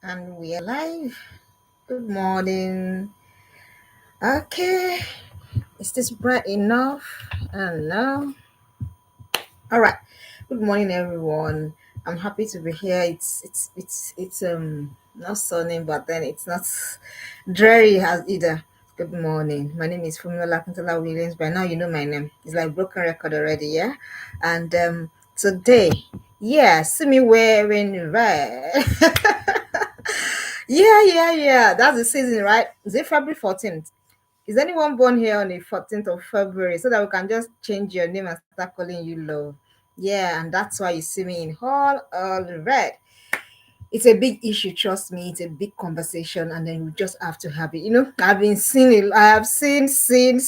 And we are live. Good morning. Okay, is this bright enough? I don't know. All right. Good morning, everyone. I'm happy to be here. It's not sunny, but then it's not dreary as either. Good morning. My name is Fumiola Kintola Williams. By now, you know my name. It's like broken record already, yeah. And today, yeah, see me wearing red. Yeah. That's the season, right? Is it February 14th? Is anyone born here on the 14th of February so that we can just change your name and start calling you Love? Yeah, and that's why you see me in all red. It's a big issue, trust me. It's a big conversation, and then we just have to have it. I've been seeing it. I have seen. I said,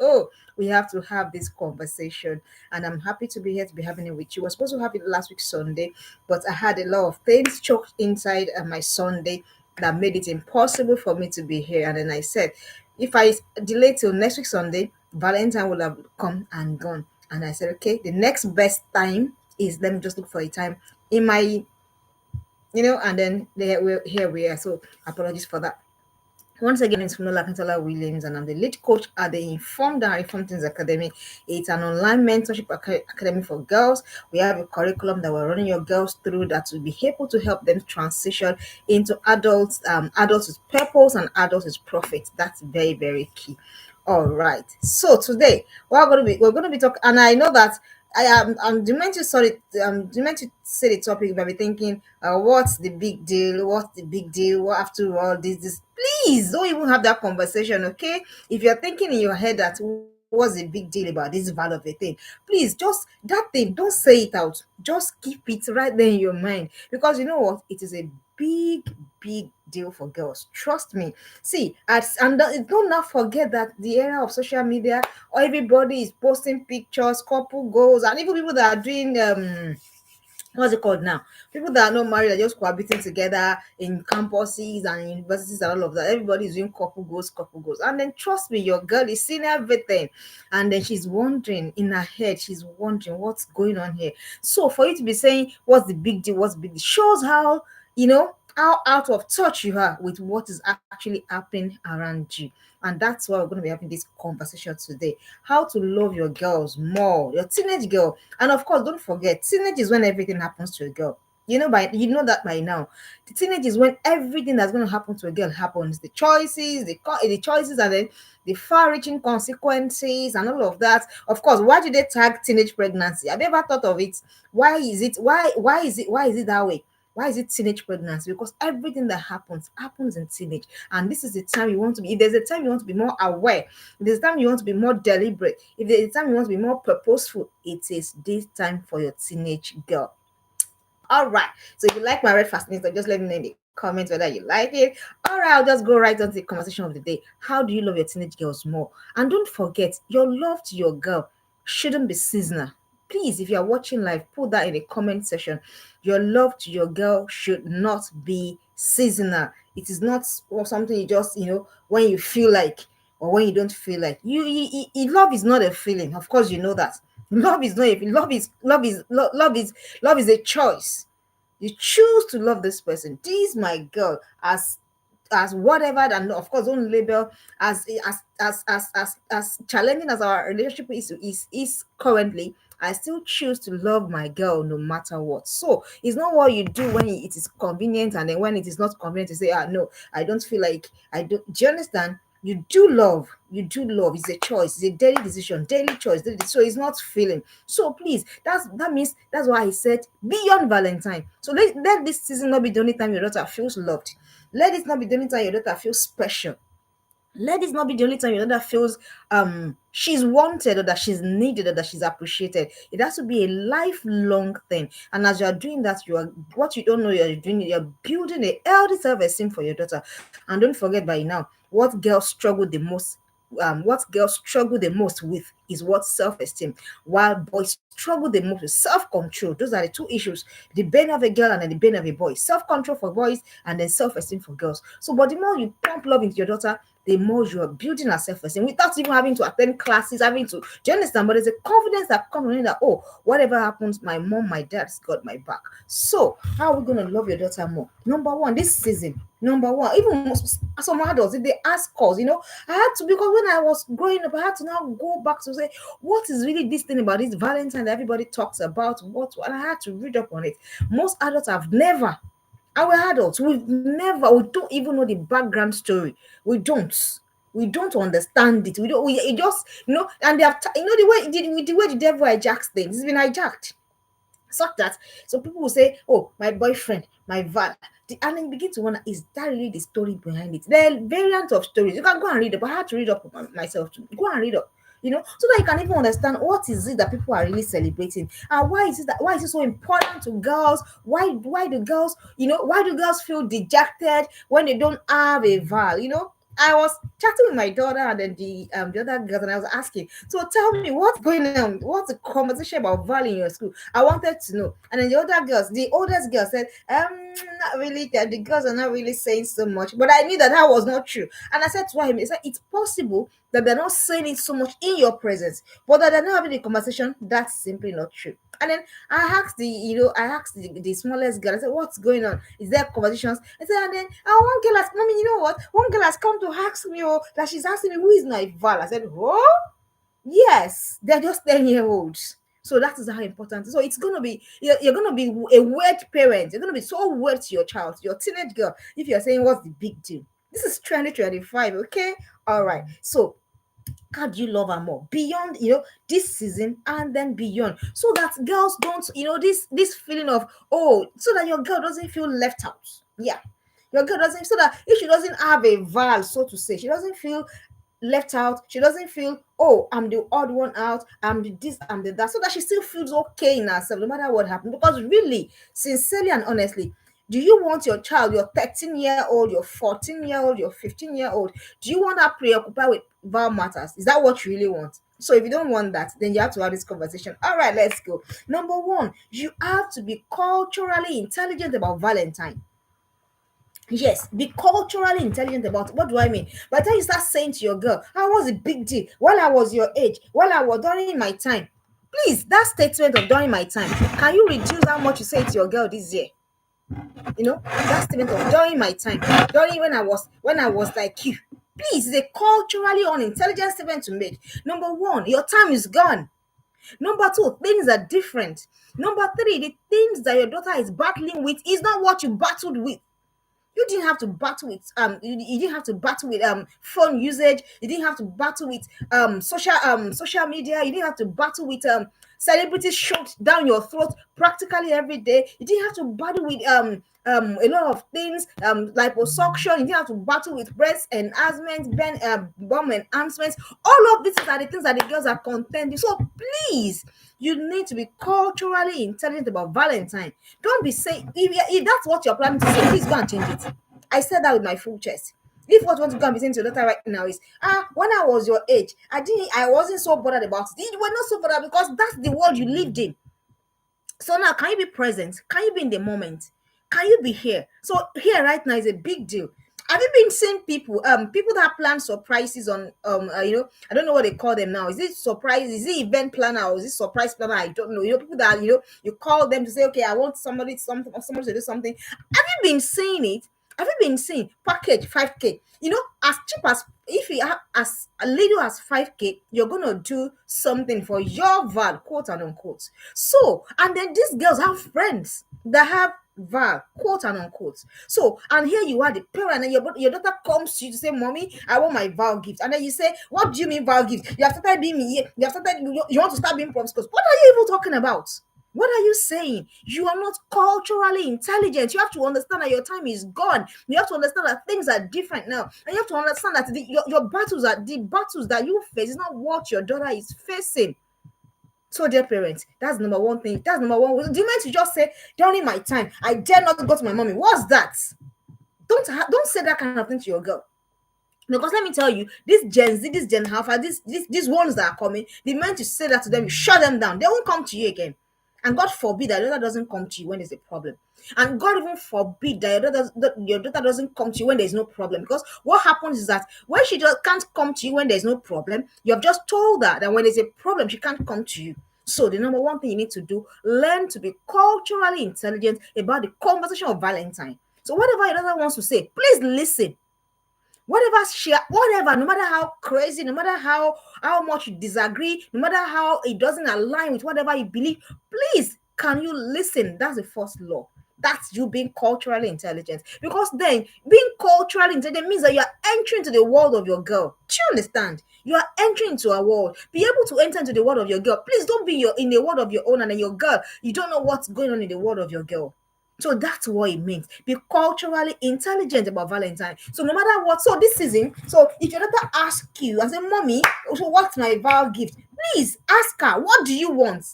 oh, we have to have this conversation, and I'm happy to be here to be having it with you. I was supposed to have it last week Sunday, but I had a lot of things choked inside my Sunday that made it impossible for me to be here. And then I said, if I delay till next week Sunday, Valentine will have come and gone. And I said, okay, the next best time is let me just look for a time in my, and then here we are. So apologies for that. Once again, it's Funola Kantola Williams, and I'm the lead coach at the Informed and Reformed Teens Academy. It's an online mentorship academy for girls. We have a curriculum that we're running your girls through that will be able to help them transition into adults with purpose and adults with profit. That's very, very key. All right. So today we're going to be talking, and I know that I'm meant to sorry I'm meant to say the topic. You might be thinking, what's the big deal? What's the big deal? What after all this? Please don't even have that conversation, okay? If you're thinking in your head that what's the big deal about this value of a thing, please just that thing, don't say it out. Just keep it right there in your mind, because you know what? It is a big deal for girls. Trust me. See, don't not forget that the era of social media, everybody is posting pictures, couple goals, and even people that are doing what's it called now? People that are not married are just cohabiting together in campuses and universities and all of that. Everybody is doing couple goals. And then trust me, your girl is seeing everything. And then she's wondering in her head, she's wondering what's going on here. So for you to be saying what's the big deal, what's big deal, shows how out of touch you are with what is actually happening around you. And that's why we're going to be having this conversation today. How to love your girls more, your teenage girl. And of course, don't forget, teenage is when everything happens to a girl. You know that by now. The teenage is when everything that's going to happen to a girl happens. The choices, and then the far-reaching consequences and all of that. Of course, why do they tag teenage pregnancy? Have you ever thought of it? Why is it that way? Why is it teenage pregnancy? Because everything that happens in teenage. And this is the time you want to be. If there's a time you want to be more aware, if there's a time you want to be more deliberate, if there's a time you want to be more purposeful, it is this time for your teenage girl. All right. So if you like my red fascinator, just let me know in the comments whether you like it. All right, I'll just go right on to the conversation of the day. How do you love your teenage girls more? And don't forget, your love to your girl shouldn't be seasonal. Please, if you are watching live, put that in the comment section. Your love to your girl should not be seasonal. It is not something you just, when you feel like or when you don't feel like. Love is not a feeling. Of course, you know that. Love is not a love is a choice. You choose to love this person. This my girl, as whatever, and of course don't label as challenging as our relationship is currently. I still choose to love my girl no matter what. So it's not what you do when it is convenient, and then when it is not convenient, you say, no, I don't feel like I do. Do you understand? You do love. It's a choice. It's a daily decision, daily choice. So it's not feeling. So please, that means that's why I said beyond Valentine. So let this season not be the only time your daughter feels loved. Let it not be the only time your daughter feels special. Let this not be the only time your daughter feels she's wanted, or that she's needed, or that she's appreciated. It has to be a lifelong thing. And as you are doing that, you are what you don't know you're doing, you're building a healthy self-esteem for your daughter. And don't forget, by now, what girls struggle the most with is what self-esteem, while boys struggle the most with self-control. Those are the two issues: the bane of a girl and then the bane of a boy. Self-control for boys and then self-esteem for girls. So but the more you pump love into your daughter, the more you are building her self-esteem without even having to attend classes, having to, do you understand? But there's a confidence that comes from that, oh, whatever happens, my mom, my dad's got my back. So how are we going to love your daughter more? Number one, this season, number one, even some adults, if they ask us, I had to, because when I was growing up, I had to now go back to say, what is really this thing about this Valentine that everybody talks about? And I had to read up on it. Most adults have never, our adults, we don't even know the background story. We don't. We don't understand it. We don't. We it just, and they have, the way the devil hijacks things. It's been hijacked such that so people will say, "Oh, my boyfriend, my val," and then begin to wonder, is that really the story behind it? There are variants of stories. You can go and read up. I had to read up myself too. Go and read up. So that you can even understand what is it that people are really celebrating, and why is it so important to girls? Why do girls, why do girls feel dejected when they don't have a val? I was chatting with my daughter and then the other girls, and I was asking, so tell me what's going on? What's the conversation about val in your school? I wanted to know. And then the other girls, the oldest girl said, not really. The girls are not really saying so much. But I knew that was not true. And I said to him, I said, it's possible that they're not saying it so much in your presence, but that they're not having a conversation. That's simply not true. And then I asked the smallest girl, I said, what's going on? Is there conversations? I said, and then one girl has, mommy, you know what? One girl has come to ask me, that she's asking me, who is my val? I said, oh, yes, they're just 10-year-olds. So that is how important. So it's gonna be, you're gonna be a weird parent. You're gonna be so weird to your child, your teenage girl, if you're saying what's the big deal. This is 2025, okay? All right. So how do you love her more beyond this season and then beyond, so that girls don't, this feeling of, oh, so that your girl doesn't feel left out. Yeah, your girl doesn't, so that if she doesn't have a val, so to say, she doesn't feel left out. She doesn't feel, oh, I'm the odd one out, I'm the this, I'm the that, so that she still feels okay in herself no matter what happened. Because really, sincerely and honestly, do you want your child, your 13-year-old, your 14-year-old, your 15-year-old, do you want her preoccupied with val matters? Is that what you really want? So if you don't want that, then you have to have this conversation. All right, let's go. Number one, you have to be culturally intelligent about Valentine. Yes, be culturally intelligent about it. What do I mean? By the time you start saying to your girl, "How was a big deal while I was your age, while I was during my time," please, that statement of during my time, can you reduce how much you say to your girl this year? That statement of during my time, during when I was like you. Please, it's a culturally unintelligent statement to make. Number one, your time is gone. Number two, things are different. Number three, the things that your daughter is battling with is not what you battled with. You didn't have to battle with you didn't have to battle with phone usage. You didn't have to battle with social media. You didn't have to battle with celebrities shoved down your throat practically every day. You didn't have to battle with a lot of things, liposuction. You didn't have to battle with breast enhancement, bum enhancements. All of these are the things that the girls are contending. So please, you need to be culturally intelligent about Valentine. Don't be saying, if that's what you're planning to say, please go and change it. I said that with my full chest. If what you want to go and be saying to your daughter right now is, when I was your age, I wasn't so bothered about it. You were not so bothered because that's the world you lived in. So now, can you be present? Can you be in the moment? Can you be here? So here right now is a big deal. Have you been seeing people that plan surprises on I don't know what they call them now. Is it surprise? Is it event planner or is it surprise planner? I don't know. People that you call them to say, okay, I want somebody to do something. Have you been seeing it? Have you been seeing package 5K? As cheap as, if you have as little as 5K, you're gonna do something for your val, quote and unquote. So, and then these girls have friends that have val, quote and unquote. So, and here you are, the parent, and your daughter comes to you to say, "Mommy, I want my val gift," and then you say, "What do you mean val gift? You have started being me. You have started. You want to start being promiscuous. What are you even talking about? What are you saying? You are not culturally intelligent. You have to understand that your time is gone. You have to understand that things are different now. And you have to understand that your battles are the battles that you face is not what your daughter is facing. So, dear parents, that's number one thing. That's number one. Do you mean to just say, during my time, I dare not go to my mommy? What's that? Don't say that kind of thing to your girl. Because let me tell you, this Gen Z, this Gen Alpha, these ones that are coming, the moment you say that to them, you shut them down. They won't come to you again. And God forbid that your daughter doesn't come to you when there's a problem. And God even forbid that your daughter doesn't come to you when there's no problem. Because what happens is that when she just can't come to you when there's no problem, you have just told her that when there's a problem, she can't come to you. So the number one thing you need to do, learn to be culturally intelligent about the conversation of Valentine. So whatever your daughter wants to say, please listen. Whatever, no matter how crazy, no matter how much you disagree, no matter how it doesn't align with whatever you believe, please, can you listen? That's the first law. That's you being culturally intelligent. Because then being culturally intelligent means that you are entering into the world of your girl. Do you understand? You are entering into a world. Be able to enter into the world of your girl. Please don't be in the world of your own, and then your girl, you don't know what's going on in the world of your girl. So that's what it means. Be culturally intelligent about Valentine. So no matter what, so this season, so if your daughter asks you and say, Mommy, so what's my Val gift? Please ask her, what do you want?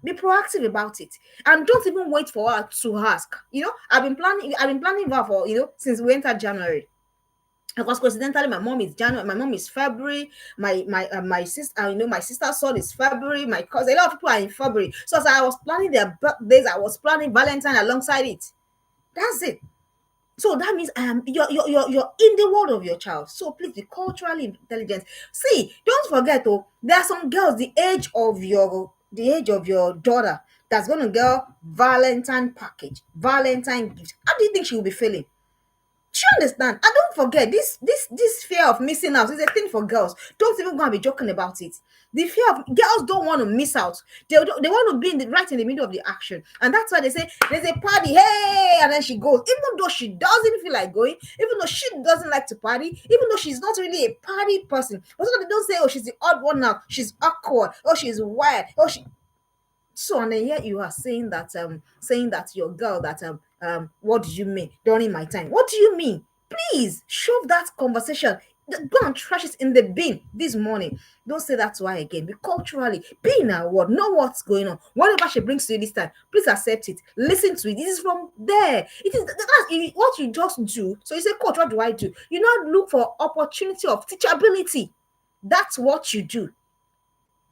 Be proactive about it. And don't even wait for her to ask. I've been planning Val for since we entered January. Because coincidentally, my mom is January, my mom is February, my sister, my sister's son is February, my cousin, a lot of people are in February. So as I was planning their birthdays, I was planning Valentine alongside it. That's it. So that means you're in the world of your child. So please be culturally intelligent. See, don't forget there are some girls the age of your daughter that's gonna get Valentine package, Valentine gift. How do you think she will be feeling? Do you understand? And don't forget, this fear of missing out is a thing for girls. Don't even go and be joking about it. The fear of girls don't want to miss out. They want to be right in the middle of the action, and that's why they say there's a party, hey, and then she goes, even though she doesn't feel like going, even though she doesn't like to party, even though she's not really a party person. But so they don't say, oh, she's the odd one out, she's awkward, oh, she's wild, oh, she so and then yet you are saying that your girl that what do you mean during my time? What do you mean? Please shove that conversation. Go and trash it in the bin this morning. Don't say that to her again. Be culturally, be in her word, know what's going on. Whatever she brings to you this time, please accept it. Listen to it. This is from there. It is that's what you just do. So you say, Coach, what do I do? You now look for opportunity of teachability. That's what you do.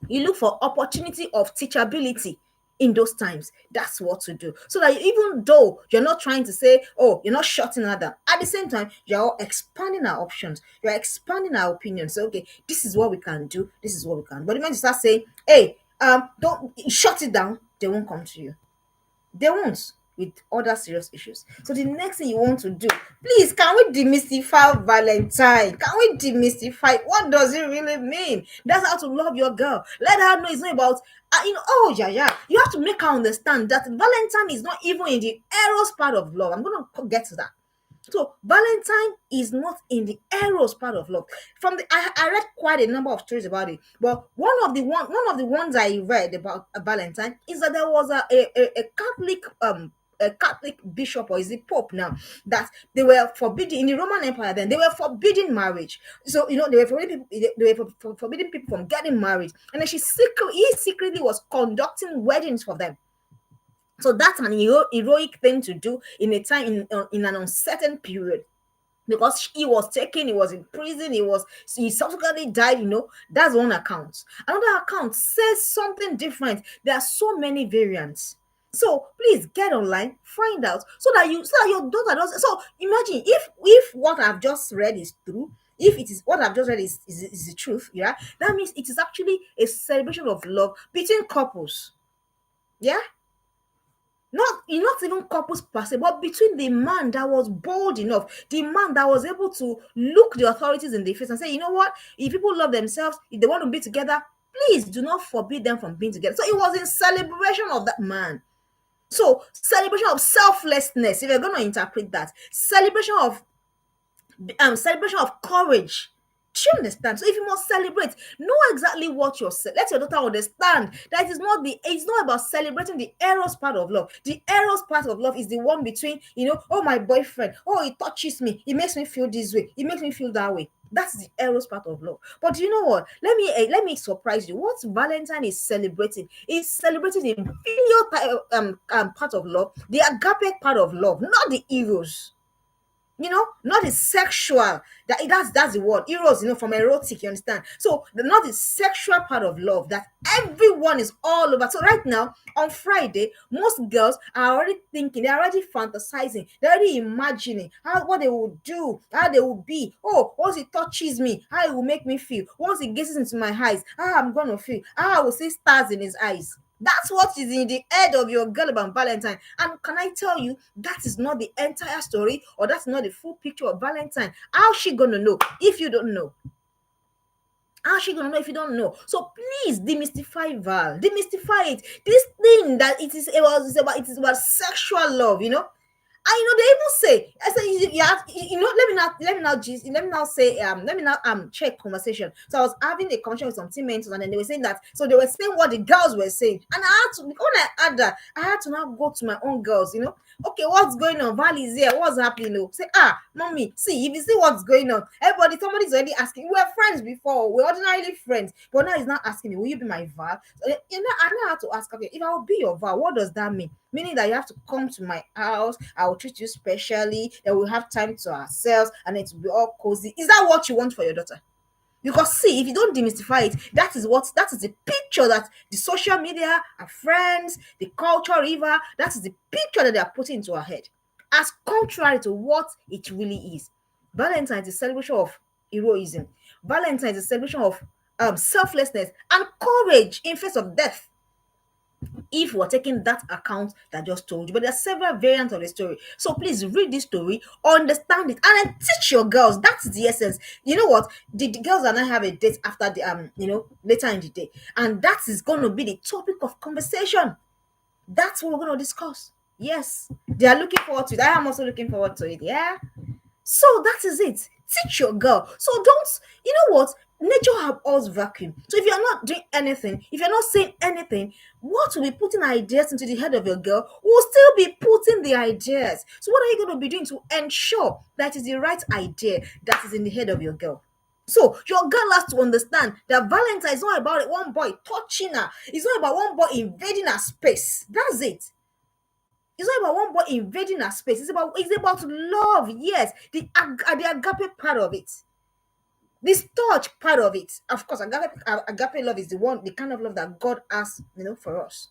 You look for opportunity of teachability in those times. That's what to do. So that even though you're not trying to say, oh, you're not shutting her down, at the same time, you're expanding our options. You're expanding our opinions. So, okay, this is what we can do. This is what we can. But the moment you start saying, hey, don't shut it down, they won't come to you. They won't, with other serious issues. So the next thing you want to do, please, can we demystify Valentine? Can we demystify what does it really mean? That's how to love your girl. Let her know it's not about oh yeah. You have to make her understand that Valentine is not even in the eros part of love. I'm gonna get to that. So Valentine is not in the eros part of love. From I read quite a number of stories about it, but one of the ones I read about Valentine is that there was a Catholic bishop, or is it Pope now, that they were forbidding in the Roman Empire. Then they were forbidding marriage. So they were forbidding people, forbidding people from getting married, and then he secretly was conducting weddings for them. So that's an heroic thing to do in a time in an uncertain period, because he was taken, he was in prison, he subsequently died. That's one account. Another account says something different. There are so many variants. So please get online, find out, so that your daughter does. So imagine if what I've just read is true. If it is what I've just read is the truth, yeah, that means it is actually a celebration of love between couples. Yeah, not even couples per se, but between the man that was bold enough, the man that was able to look the authorities in the face and say, you know what, if people love themselves, if they want to be together, please do not forbid them from being together. So it was in celebration of that man. So celebration of selflessness, if you're going to interpret that, celebration of courage. Do you understand? So if you must celebrate, know exactly what let your daughter understand that it's not about celebrating the eros part of love. The eros part of love is the one between, oh, my boyfriend, oh, he touches me, he makes me feel this way, he makes me feel that way. That's the eros part of love. But you know what? Let me surprise you. What Valentine is celebrating is celebrating the filial part of love, the agape part of love, not the eros. not the sexual. That's the word eros, from erotic, you understand? So not the sexual part of love that everyone is all over. So right now on Friday, most girls are already thinking, they're already fantasizing, they're already imagining what they will do, how they will be. Oh, once he touches me, how it will make me feel. Once he gazes into my eyes, how I'm gonna feel, how I will see stars in his eyes. That's what is in the head of your girl about Valentine. And can I tell you, that is not the entire story, or that's not the full picture of Valentine. How's she gonna know if you don't know? How's she gonna know if you don't know? So please demystify Val. Demystify it. This thing that it is about sexual love, they even say, I say, let me now say, let me now check conversation. So I was having a conversation with some team mentors, and then they were saying that, so they were saying what the girls were saying, and I had to, when I had that, I had to now go to my own girls, okay, what's going on? Val is here, what's happening? Say, mommy, see, if you see what's going on, somebody's already asking. We were friends before, we're ordinarily friends, but now he's not asking me, will you be my Val? So, I now have to ask, okay, if I will be your Val, what does that mean? Meaning that you have to come to my house, I will treat you specially, then we'll have time to ourselves, and it will be all cozy. Is that what you want for your daughter? Because see, if you don't demystify it, that is the picture that the social media, our friends, the culture river, that is the picture that they are putting into our head, as contrary to what it really is. Valentine is a celebration of heroism. Valentine is a celebration of selflessness and courage in face of death, if we're taking that account that I just told you. But there are several variants of the story. So please read this story, understand it, and then teach your girls. That's the essence. You know what? The girls and I have a date after the later in the day. And that is gonna be the topic of conversation. That's what we're gonna discuss. Yes. They are looking forward to it. I am also looking forward to it. Yeah. So that is it. Teach your girl. So don't, you know what? Nature abhors vacuum. So if you're not doing anything, if you're not saying anything, what will be putting ideas into the head of your girl will still be putting the ideas. So what are you going to be doing to ensure that is the right idea that is in the head of your girl? So your girl has to understand that Valentine is not about one boy touching her. It's not about one boy invading her space. That's it. It's not about one boy invading her space. It's about love. Yes, the agape part of it, this touch part of it. Of course, agape love is the kind of love that God has, for us.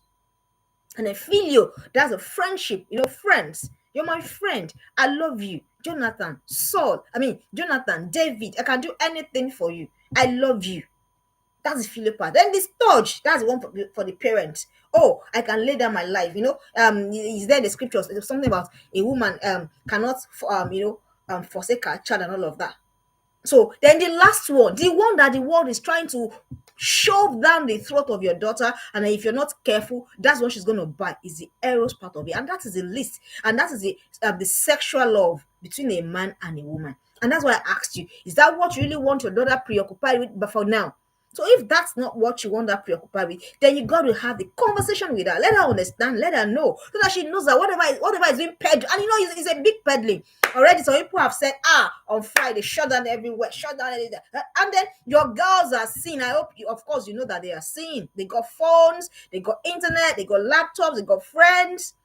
And I feel you. That's a friendship. Friends. You're my friend. I love you, Jonathan, Jonathan, David. I can do anything for you. I love you. That's the filial part. Then this touch, that's the one for the parents. Oh, I can lay down my life. Is there in the scriptures? There's something about a woman cannot forsake her child and all of that. So then the last one, the one that the world is trying to shove down the throat of your daughter, and if you're not careful, that's what she's going to buy, is the eros part of it. And that is the least, and that is the sexual love between a man and a woman. And that's why I asked you, is that what you really want your daughter preoccupied with? But for now, so if that's not what you want her preoccupied with, then you got to have the conversation with her. Let her understand. Let her know, so that she knows that whatever is being peddled, and it's a big peddling already. Some people have said, on Friday, shut down everywhere, shut down everything. And then your girls are seeing. I hope you, of course, you know that they are seeing. They got phones, they got internet, they got laptops, they got friends.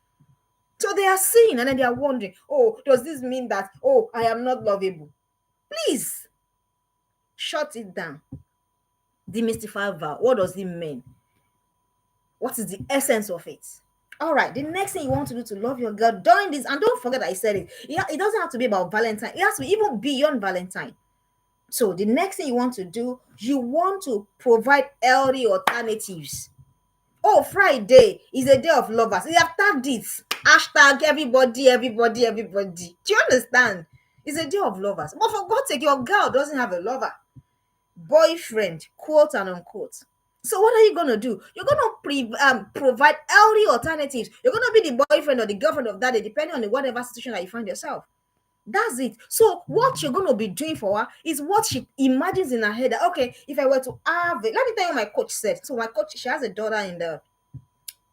So they are seeing, and then they are wondering, oh, does this mean that, oh, I am not lovable? Please, shut it down. Demystify Val. What does it mean? What is the essence of it? All right, the next thing you want to do to love your girl during this, and don't forget I said it, it doesn't have to be about Valentine. It has to be even beyond Valentine. So the next thing you want to do, you want to provide healthy alternatives. Oh, Friday is a day of lovers. You have tagged it. Hashtag everybody, everybody, everybody. Do you understand? It's a day of lovers. But for God's sake, your girl doesn't have a lover, boyfriend, quote and unquote. So what are you going to do? You're going to provide healthy alternatives. You're going to be the boyfriend or the girlfriend of that day, depending on whatever situation that you find yourself. That's it. So what you're going to be doing for her is what she imagines in her head. That, okay, if I were to have it, let me tell you what my coach said. So my coach, she has a daughter in the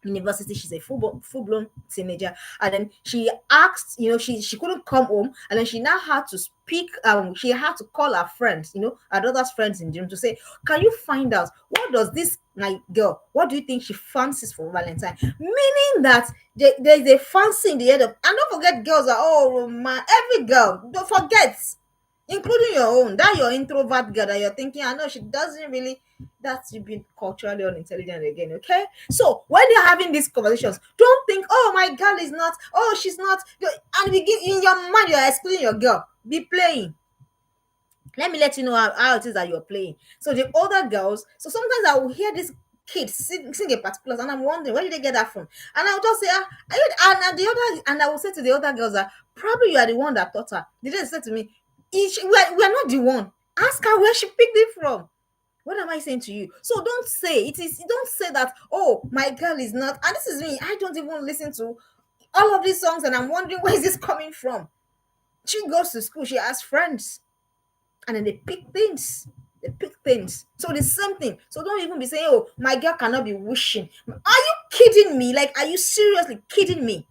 university. She's a full blown teenager, and then she asked, she couldn't come home, and then she now had to speak. She had to call her friends, her daughter's friends in the room, to say, can you find out what does this my girl, what do you think she fancies for Valentine? Meaning that there's a fancy in the head of, and don't forget, girls are all every girl, don't forget, including your own, that your introvert girl that you're thinking, I know she doesn't really, that's you being culturally unintelligent again, okay? So when you're having these conversations, don't think, oh, my girl is not, oh, she's not, and begin in your mind, you're excluding your girl. Be playing. Let me let you know how it is that you're playing. So the older girls, so sometimes I will hear this kid sing a particular, and I'm wondering where did they get that from? And I'll just say, and the other, and I will say to the other girls that probably you are the one that taught her. They didn't say to me, we're not the one. Ask her where she picked it from. What am I saying to you? So don't say it is. Don't say that. Oh, my girl is not. And this is me. I don't even listen to all of these songs, and I'm wondering where is this coming from. She goes to school. She has friends, and then they pick things. They pick things. So the same thing. So don't even be saying, "Oh, my girl cannot be wishing." Are you kidding me? Like, are you seriously kidding me?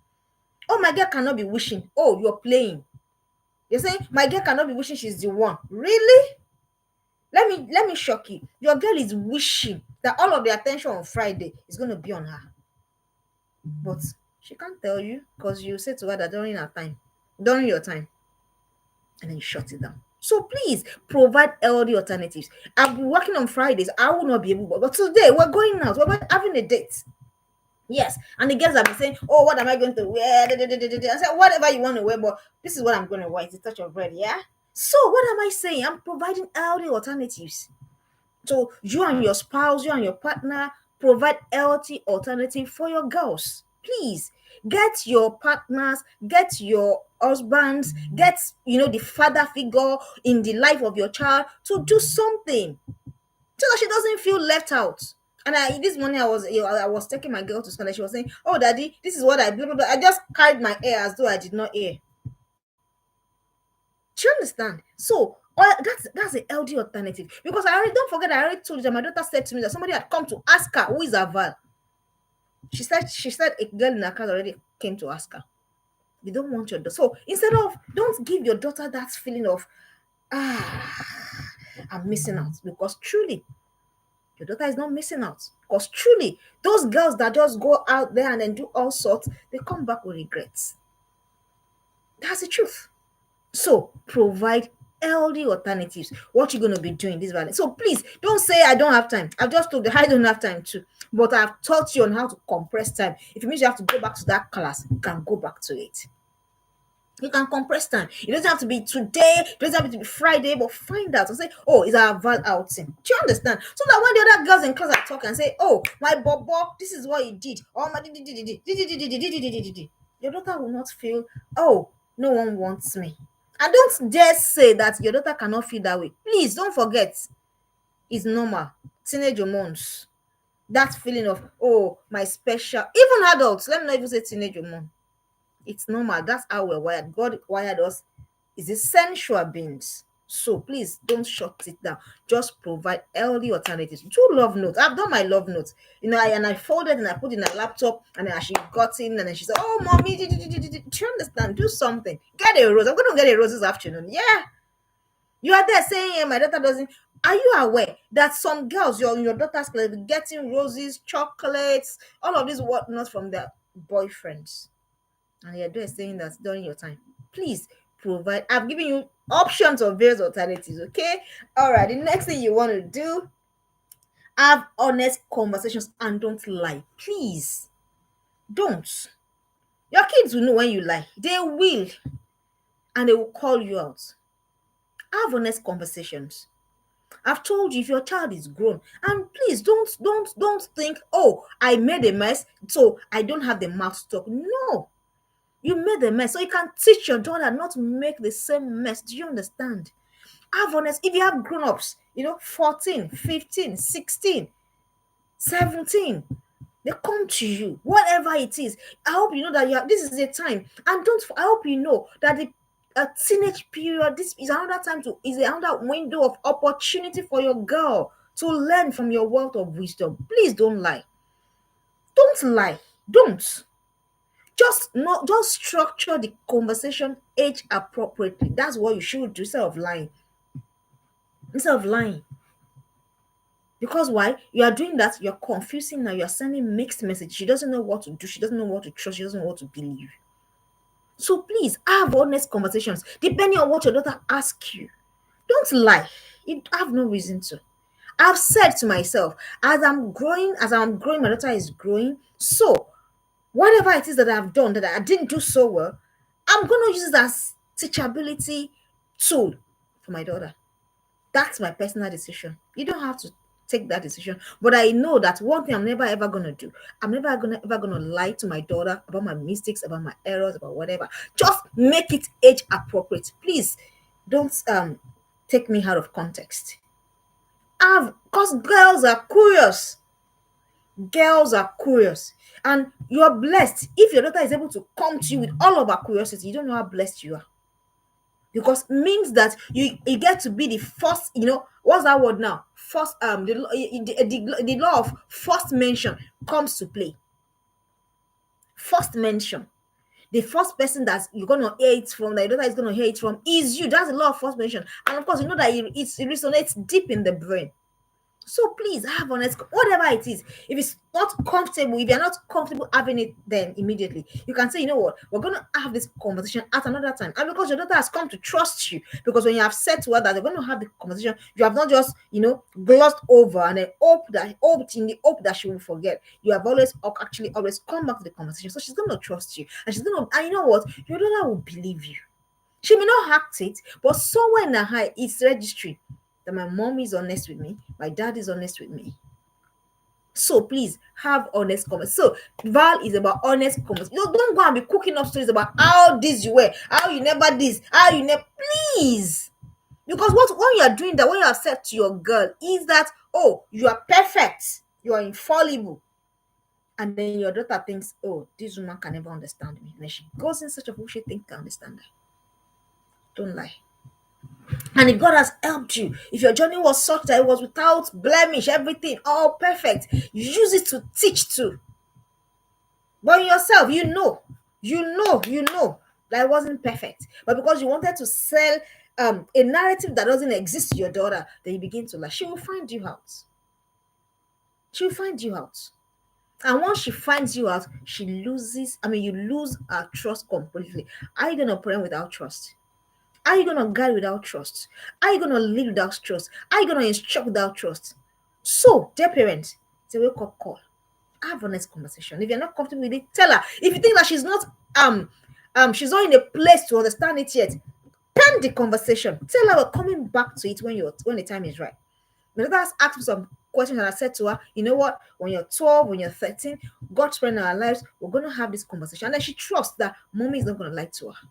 Oh, my girl cannot be wishing. Oh, you're playing. You're saying my girl cannot be wishing she's the one. Really? Let me shock you. Your girl is wishing that all of the attention on Friday is going to be on her, but she can't tell you because you say to her that during your time, and then you shut it down. So please provide healthy alternatives. I've been working on Fridays. I will not be able, but today we're going out. We're having a date. Yes, and the girls have been saying, "Oh, what am I going to wear?" I said, "Whatever you want to wear, but this is what I'm going to wear. It's a touch of red." Yeah. So what am I saying? I'm providing healthy alternatives. So you and your spouse, you and your partner, provide healthy alternative for your girls. Please get your partners, get your husbands, get the father figure in the life of your child to do something so that she doesn't feel left out. And this morning I was taking my girl to school, and she was saying, "Oh, daddy, this is what I blah, blah, blah." I just carried my hair as though I did not hear. Do you understand? So that's a healthy alternative, because I already, don't forget, I already told you that my daughter said to me that somebody had come to ask her who is her Val. She said a girl in her class already came to ask her. You don't want your daughter. So instead of, don't give your daughter that feeling of, I'm missing out, because truly your daughter is not missing out. Because truly, those girls that just go out there and then do all sorts, they come back with regrets. That's the truth. So provide healthy alternatives. What you're going to be doing this Valentine. So please don't say I don't have time. I've just told you I don't have time too. But I've taught you on how to compress time. If it means you have to go back to that class, you can go back to it. You can compress time. It doesn't have to be today, it doesn't have to be Friday, but find out and say, oh, it's our Val outing. Do you understand? So that when the other girls in class are talking and say, oh, my bobo, this is what he did. Oh, my your daughter will not feel, oh, no one wants me. And don't dare say that your daughter cannot feel that way. Please don't forget, it's normal. Teenage hormones. That feeling of, oh, my special, even adults, let me not even say teenage hormone. It's normal. That's how we're wired. God wired us is essential beings. So please don't shut it down. Just provide healthy alternatives. Do love notes. I've done my love notes. I folded and I put in a laptop, and then she got in and then she said, "Oh, mommy, do you understand? Do something. Get a rose. I'm going to get a rose this afternoon." Yeah. You are there saying, "Hey, my daughter doesn't." Are you aware that some girls, you're in your daughter's class, getting roses, chocolates, all of these whatnot from their boyfriends? And you're doing saying that during your time. Please provide. I've given you options of various alternatives. Okay. All right. The next thing you want to do, have honest conversations and don't lie. Please don't. Your kids will know when you lie. They will, and they will call you out. Have honest conversations. I've told you, if your child is grown, and please don't think, oh, I made a mess, so I don't have the mouth to talk. No. You made a mess, so you can teach your daughter not to make the same mess. Do you understand? Have honest. If you have grown-ups, 14, 15, 16, 17, they come to you, whatever it is. I hope you know that this is a time. And I hope you know that the teenage period, this is another window of opportunity for your girl to learn from your wealth of wisdom. Please don't lie. Don't lie. Don't. Just structure the conversation age appropriately. That's what you should do instead of lying. Instead of lying. Because why? You are doing that, you're confusing now, you're sending mixed message. She doesn't know what to do, she doesn't know what to trust, she doesn't know what to believe. So please have honest conversations depending on what your daughter asks you. Don't lie. You have no reason to. I've said to myself, as I'm growing, my daughter is growing. So whatever it is that I've done that I didn't do so well, I'm gonna use it as teachability tool for my daughter. That's my personal decision. You don't have to take that decision. But I know that one thing I'm never ever gonna do. I'm never gonna ever gonna lie to my daughter about my mistakes, about my errors, about whatever. Just make it age appropriate. Please don't take me out of context. Because girls are curious. Girls are curious. And you're blessed if your daughter is able to come to you with all of her curiosity. You don't know how blessed you are, because means that you get to be the first, what's that word now, first, the law of first mention comes to play. First mention, the first person that you're gonna hear it from, that your daughter is gonna hear it from, is you. That's the law of first mention. And of course, you know that it resonates deep in the brain. So please have honest, whatever it is. If it's not comfortable, if you're not comfortable having it, then immediately you can say, you know what, we're gonna have this conversation at another time. And because your daughter has come to trust you, because when you have said to her that they're going to have the conversation, you have not just glossed over and then hope that she will forget. You have actually always come back to the conversation. So she's gonna trust you, and and you know what, your daughter will believe you. She may not act it, but somewhere in her heart, it's registry that my mom is honest with me, my dad is honest with me. So please have honest comments. So Val is about honest comments. Don't go and be cooking up stories about how this you were, how you never this, how you never. Please, because when you are doing that, when you have said to your girl is that, oh, you are perfect, you are infallible, and then your daughter thinks, oh, this woman can never understand me, and then she goes in search of who she thinks can understand her. Don't lie. And if God has helped you, if your journey was such that it was without blemish, everything all perfect, use it to teach too. But yourself, you know that it wasn't perfect. But because you wanted to sell a narrative that doesn't exist to your daughter, then you begin to lie. She will find you out. She will find you out. And once she finds you out, you lose her trust completely. Are you gonna pray without trust? Are you going to guide without trust? Are you going to lead without trust? Are you going to instruct without trust? So, dear parents, it's a wake up call. Have honest conversation. If you're not comfortable with it, tell her. If you think that she's not in a place to understand it yet, pen the conversation. Tell her we're coming back to it when the time is right. My daughter has asked me some questions, and I said to her, you know what? When you're 12, when you're 13, God's friend in our lives, we're going to have this conversation. And then she trusts that mommy is not going to lie to her.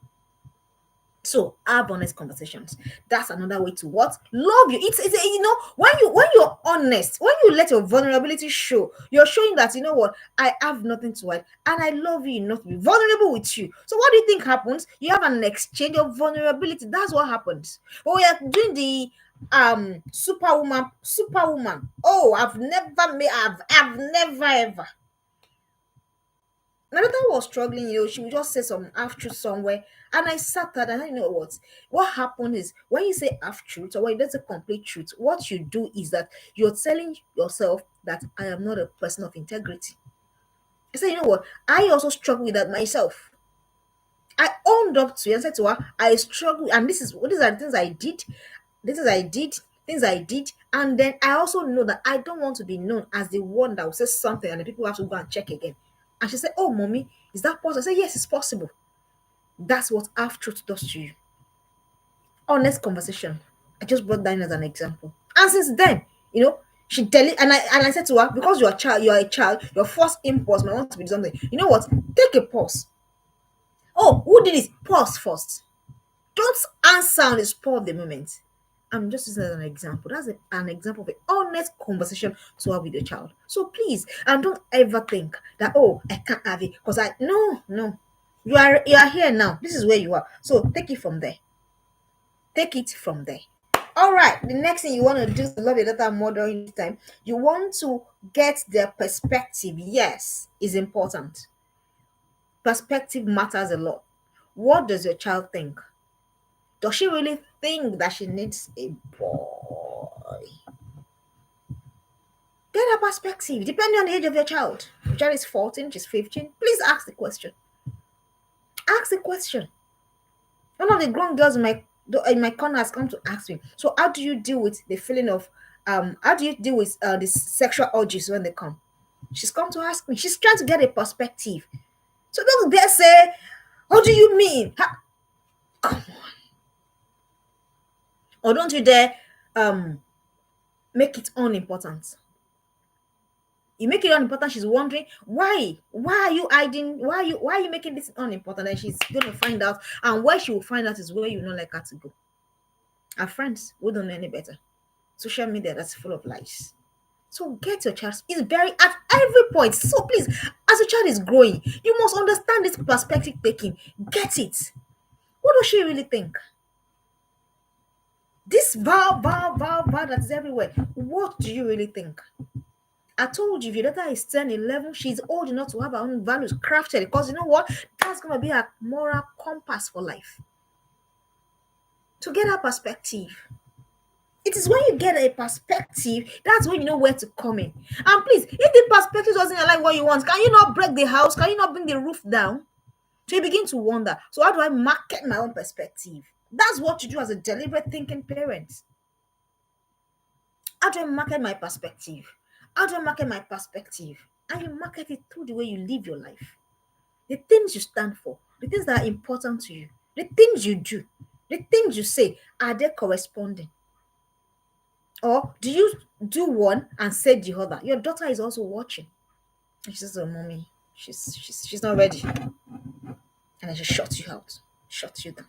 So have honest conversations. That's another way to what? Love you. It's when you're honest, when you let your vulnerability show, you're showing that, you know what, I have nothing to hide and I love you enough to be vulnerable with you. So what do you think happens? You have an exchange of vulnerability. That's what happens. But we are doing the superwoman. Oh, I've never ever. My daughter was struggling, she would just say some half truth somewhere. And I sat there and I know what happened is when you say half truth or when you don't say complete truth, what you do is that you're telling yourself that I am not a person of integrity. I said, you know what? I also struggle with that myself. I owned up to it and said to her, I struggle, and these are the things I did. This is things I did, and then I also know that I don't want to be known as the one that will say something and the people have to go and check again. And she said, oh, mommy, is that possible? I said, yes, it's possible. That's what half truth does to you. Honest conversation. I just brought that in as an example. And since then, she and I said to her, because you're a child, your first impulse might want to be something. You know what? Take a pause. Oh, who did it? Pause first. Don't answer on the spur of the moment. I'm just using that as an example. That's an example of an honest conversation to have with your child. So please, and don't ever think that, oh, I can't have it because no. You are here now. This is where you are. So take it from there. Take it from there. All right. The next thing you want to do to love your daughter more during this time, you want to get their perspective. Yes, is important. Perspective matters a lot. What does your child think? Does she really think that she needs a boy? Get her perspective, depending on the age of your child. If your child is 14, she's 15. Please ask the question. Ask the question. One of the grown girls in my corner has come to ask me. So, how do you deal with the feeling of how do you deal with the sexual urges when they come? She's come to ask me. She's trying to get a perspective. So don't dare say, "What do you mean?" Come on. Or don't you dare um make it unimportant. You make it unimportant. She's wondering why are you hiding, why are you making this unimportant, and she's going to find out, and where she will find out is where you not like her to go. Our friends, we don't know any better. Social media that's full of lies. So get your child. It's very at every point. So please, as your child is growing, you must understand this perspective taking. Get it. What does she really think? This vow that is everywhere. What do you really think? I told you, if your daughter is 10, 11, she's old enough to have her own values crafted, because you know what? That's going to be her moral compass for life. To get her perspective. It is when you get a perspective, that's when you know where to come in. And please, if the perspective doesn't align what you want, can you not break the house? Can you not bring the roof down? So you begin to wonder, so how do I market my own perspective? That's what you do as a deliberate thinking parent. How do I market my perspective? How do I market my perspective? And you market it through the way you live your life. The things you stand for, the things that are important to you, the things you do, the things you say, are they corresponding? Or do you do one and say the other? Your daughter is also watching. And she says, "Oh, mommy, she's not ready." And then she shuts you out, shuts you down.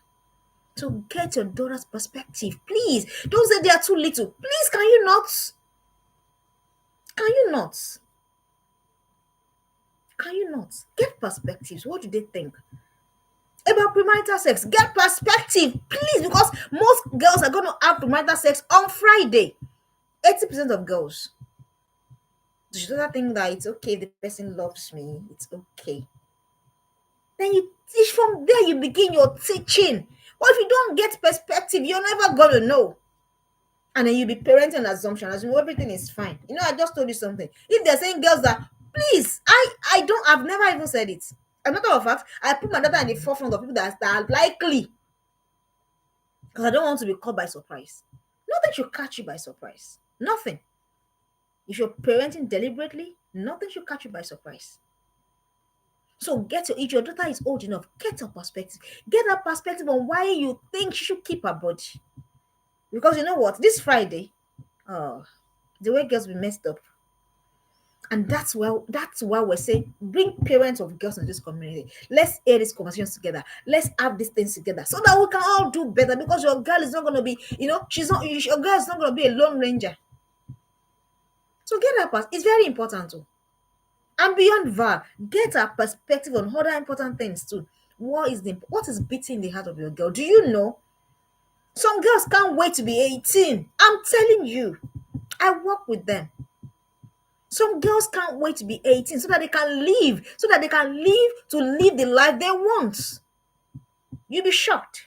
So get your daughter's perspective. Please don't say they are too little. Please, can you not? Can you not? Can you not? Get perspectives. What do they think? About premarital sex, get perspective, please, because most girls are going to have premarital sex on Friday. 80% of girls. Do you not think that it's okay if the person loves me? It's okay. Then you teach from there, you begin your teaching. But if you don't get perspective, you're never going to know. And then you be parenting assumption, as everything is fine. You know, I just told you something. If they're saying girls that, please, I've never even said it. As a matter of fact, I put my daughter in the forefront of people that are likely, because I don't want to be caught by surprise. Nothing should catch you by surprise. Nothing. If you're parenting deliberately, nothing should catch you by surprise. So if your daughter is old enough, get her perspective. Get her perspective on why you think she should keep her body. Because you know what? This Friday, oh, the way girls be messed up. And that's why we're saying, bring parents of girls in this community. Let's air these conversations together. Let's have these things together so that we can all do better. Because your girl is not going to be, your girl is not going to be a lone ranger. So get her past. It's very important too. And beyond that, get her perspective on other important things too. What is beating the heart of your girl? Do you know? Some girls can't wait to be 18. I'm telling you, I work with them. Some girls can't wait to be 18 so that they can live to live the life they want. You'll be shocked.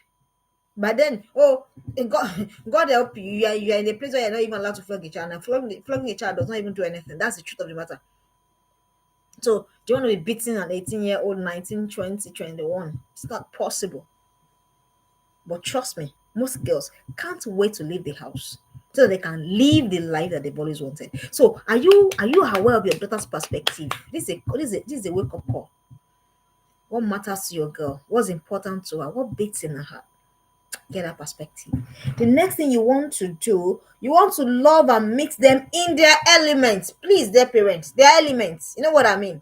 But then, God help you. You are in a place where you're not even allowed to flog a child. And flogging a child does not even do anything. That's the truth of the matter. So, do you want to be beating an 18-year-old, 19, 20, 21? It's not possible. But trust me, most girls can't wait to leave the house so that they can live the life that they've always wanted. So, are you aware of your daughter's perspective? This is a wake-up call. What matters to your girl? What's important to her? What beats in her heart? Get her perspective. The next thing you want to do, you want to love and mix them in their elements. Please, their parents, their elements. You know what I mean?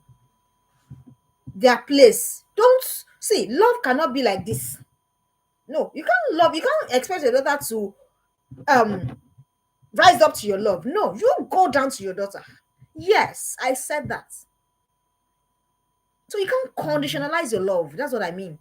Their place. Don't see, love cannot be like this. No, you can't expect your daughter to rise up to your love. No, you go down to your daughter. Yes, I said that. So you can't conditionalize your love. That's what I mean.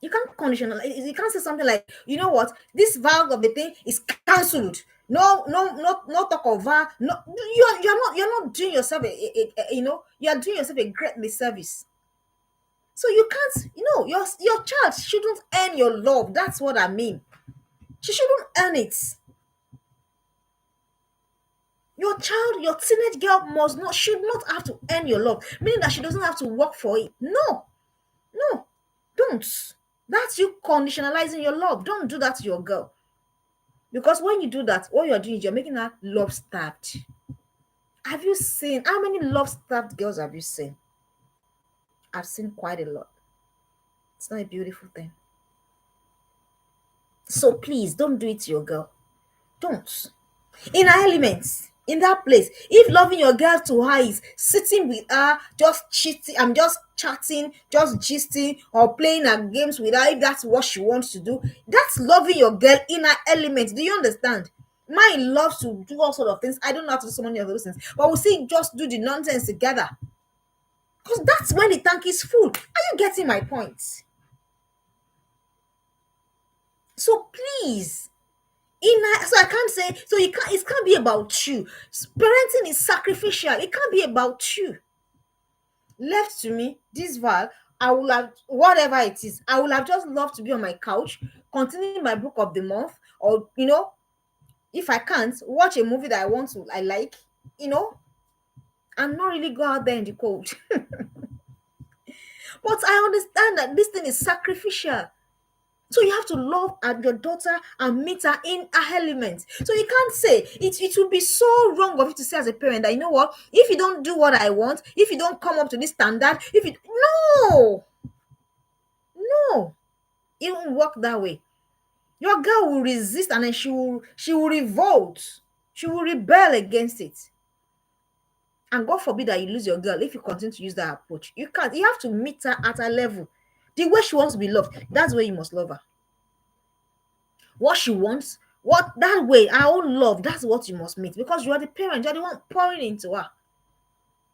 You can't conditional. You can't say something like, you know what, this vow of the thing is cancelled. No, no, no talk of vow. No, you're not doing yourself you are doing yourself a great disservice. So you can't, your child shouldn't earn your love. That's what I mean. She shouldn't earn it. Your child, your teenage girl should not have to earn your love, meaning that she doesn't have to work for it. No, no, don't. That's you conditionalizing your love. Don't do that to your girl. Because when you do that, what you're doing is you're making her love starved. Have you seen how many love starved girls have you seen? I've seen quite a lot. It's not a beautiful thing. So please don't do it to your girl. Don't. In her elements, in that place. If loving your girl to her is sitting with her, just cheating, I'm just chatting, just gisting, or playing her games with her, if that's what she wants to do, that's loving your girl in her element. Do you understand? Mine loves to do all sort of things. I don't know how to do so many of those things, but we see just do the nonsense together. Because that's when the tank is full. Are you getting my point? So please, so I can't say, so it can't be about you. Parenting is sacrificial. It can't be about you. Left to me, this Val, I will have whatever it is. I will have just loved to be on my couch, continue my book of the month, or if I can't, watch a movie that I like, you know, and not really go out there in the cold. But I understand that this thing is sacrificial. So you have to love at your daughter and meet her in her element. So you can't say it will be so wrong of you to say as a parent that, you know what, if you don't do what I want, if you don't come up to this standard, if you no, no, it won't work that way. Your girl will resist, and then she will revolt. She will rebel against it. And God forbid that you lose your girl if you continue to use that approach. You can't. You have to meet her at her level. The way she wants to be loved, that's the way you must love her. What she wants, what that way, her own love, that's what you must meet, because you are the parent, you're the one pouring into her.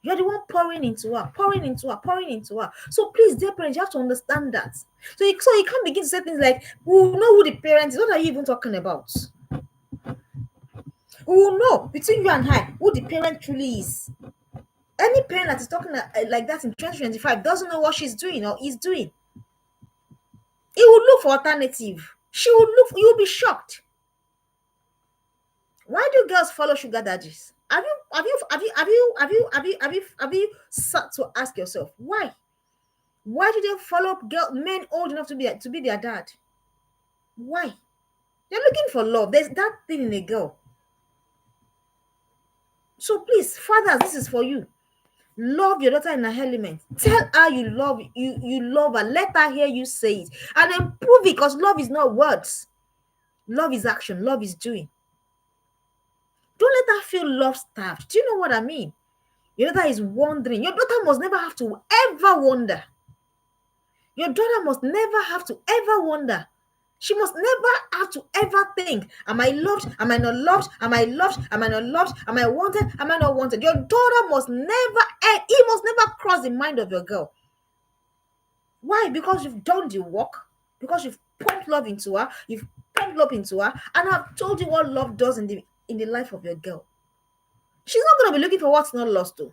You're the one pouring into her, pouring into her, pouring into her. So please, dear parents, you have to understand that. So you can't begin to say things like, we will know who the parent is. What are you even talking about? We will know between you and I who the parent truly is. Any parent that is talking like that in 2025 doesn't know what she's doing or is doing. He will look for alternative. She will look. You'll be shocked. Why do girls follow sugar daddies? Have you sat to ask yourself why? Why do they follow men old enough to be their dad? Why? They're looking for love. There's that thing in a girl. So please, fathers, this is for you. Love your daughter in her element. Tell her you love her. Let her hear you say it, and then prove it. Because love is not words. Love is action. Love is doing. Don't let her feel love starved. Do you know what I mean? Your daughter is wondering. Your daughter must never have to ever wonder. Your daughter must never have to ever wonder. She must never have to ever think, am I loved? Am I not loved? Am I loved? Am I not loved? Am I wanted? Am I not wanted? Your daughter must never, it must never cross the mind of your girl. Why? Because you've done the work. Because you've pumped love into her. You've pumped love into her. And I've told you what love does in the life of your girl. She's not going to be looking for what's not lost though.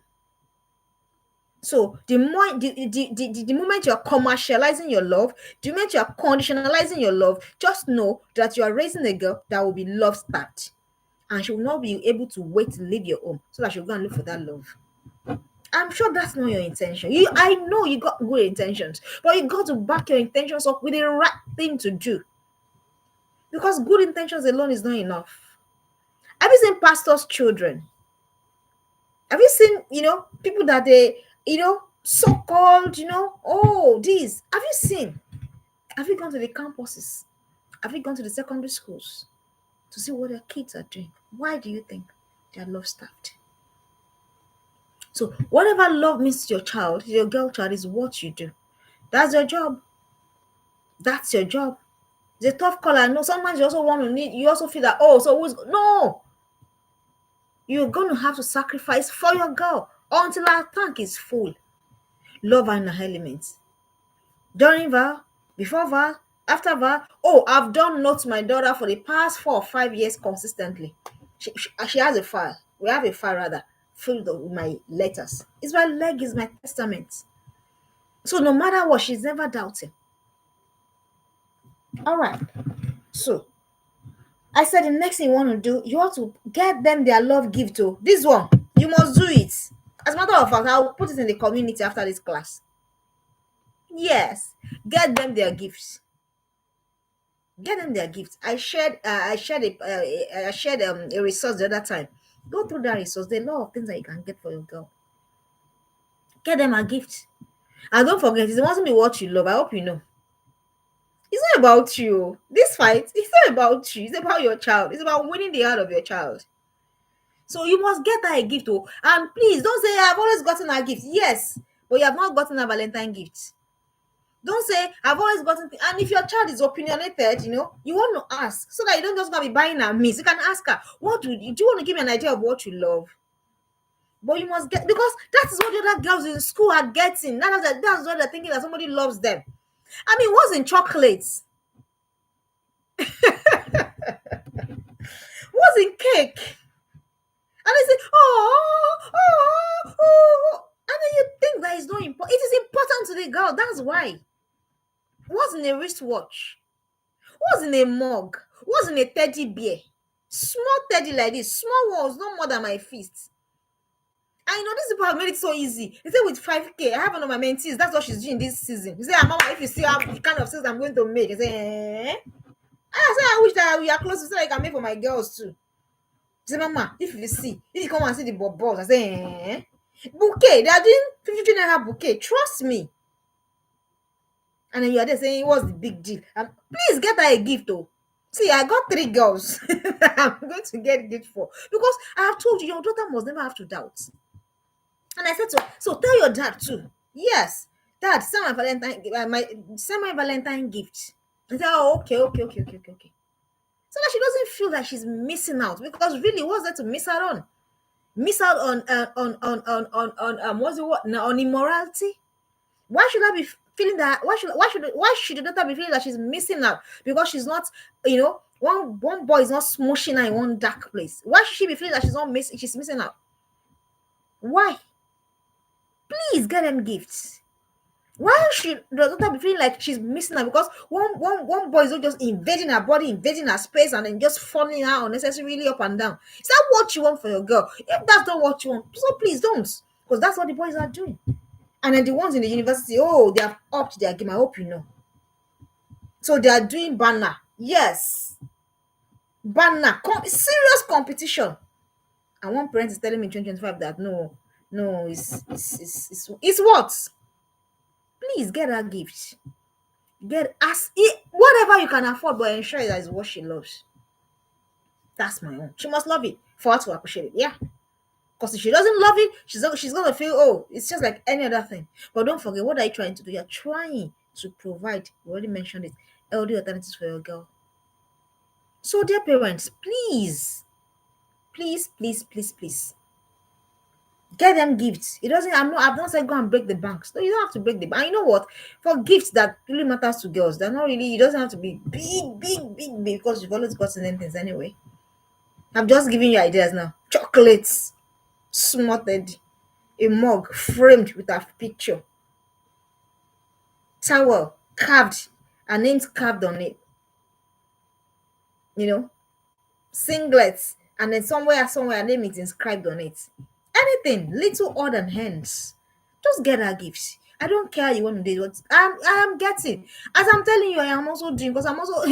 So the moment you're commercializing your love, the moment you're conditionalizing your love, just know that you are raising a girl that will be love starved, and she will not be able to wait to leave your home so that she'll go and look for that love. I'm sure that's not your intention. I know you got good intentions, but you got to back your intentions up with the right thing to do. Because good intentions alone is not enough. Have you seen pastors' children? Have you seen, people that so-called, oh, these. Have you seen? Have you gone to the campuses? Have you gone to the secondary schools to see what their kids are doing? Why do you think they are love starved? So whatever love means to your child, your girl child, is what you do. That's your job. That's your job. It's a tough call. I know sometimes you also feel that, no. You're going to have to sacrifice for your girl until our tank is full. Love and her elements. During vow, Before Val, after Val. Oh, I've done notes to my daughter for the past 4 or 5 years consistently. She has a file. We have a file rather filled with my letters. It's my leg, is my testament. So no matter what, she's never doubting. All right. So I said the next thing you want to do, you have to get them their love gift. Oh, this one, you must do it. As a matter of fact, I'll put it in the community after this class. Yes, get them their gifts. Get them their gifts. I shared a resource the other time. Go through that resource. There are a lot of things that you can get for your girl. Get them a gift. And don't forget, it mustn't be what you love. I hope you know. It's not about you. This fight, it's not about you. It's about your child. It's about winning the heart of your child. So you must get her a gift. Oh, and please don't say I've always gotten her gift. Yes, but you have not gotten a Valentine gift. Don't say I've always gotten and if your child is opinionated, you want to ask so that you don't just gonna be buying her miss. You can ask her, do you want to give me an idea of what you love? But you must get, because that is what the other girls in school are getting. That's what they're thinking, that somebody loves them. I mean, what's in chocolates? What's in cake? And they say, oh. And then you think that is not important. It is important to the girl. That's why. What's in a wristwatch? What's in a mug? What's in a teddy bear? Small teddy like this, small ones, not more than my fist. And these people have made it so easy. They say with 5K, I have one of my mentees, that's what she's doing this season. You say, Mama, if you see how the kind of sales I'm going to make, I say, eh? I wish that we are close so I can make for my girls too. She say, Mama, if you come and see the balls, I say, eh? Bouquet, they are doing 50 naira bouquet. Trust me. And then you are there saying, what's the big deal? Please get her a gift, though. See, I got 3 girls that I'm going to get gift for. Because I have told you, your daughter must never have to doubt. And I said so tell your dad too. Yes, Dad, send my Valentine gift. And say, oh, okay. So that she doesn't feel that she's missing out. Because really, what's there to miss out on? Miss out on what's the word? Now, on immorality? Why should I be feeling that? Why should the daughter be feeling that she's missing out because she's not, one boy is not smushing her in one dark place? Why should she be feeling that she's missing out? Why? Please get them gifts. Why should the daughter be feeling like she's missing out because one boy is not just invading her body, invading her space, and then just following her unnecessarily up and down? Is that what you want for your girl? If that's not what you want, so please don't, because that's what the boys are doing. And then the ones in the university, they have upped their game. I hope you know. So they are doing banner. Yes. Banner. Serious competition. And one parent is telling me in 2025 that no, it's what? Please get her gift. Whatever you can afford, but ensure that is what she loves. That's my own. She must love it for her to appreciate it. Yeah. Because if she doesn't love it, she's gonna feel, it's just like any other thing. But don't forget, what are you trying to do? You're trying to provide, you already mentioned it, healthy alternatives for your girl. So dear parents, please get them gifts. I've not said go and break the banks. No, you don't have to break the bank. And you know what? For gifts that really matters to girls, they're not really, it doesn't have to be big, because you've always gotten them things anyway. I'm just giving you ideas now. Chocolates, smarted, a mug framed with a picture, towel carved, her name's carved on it, singlets, and then somewhere her name is inscribed on it. Anything little odd and hands, just get her gifts. I don't care how you want to do it. I am getting, as I'm telling you, I am also doing, because I'm also,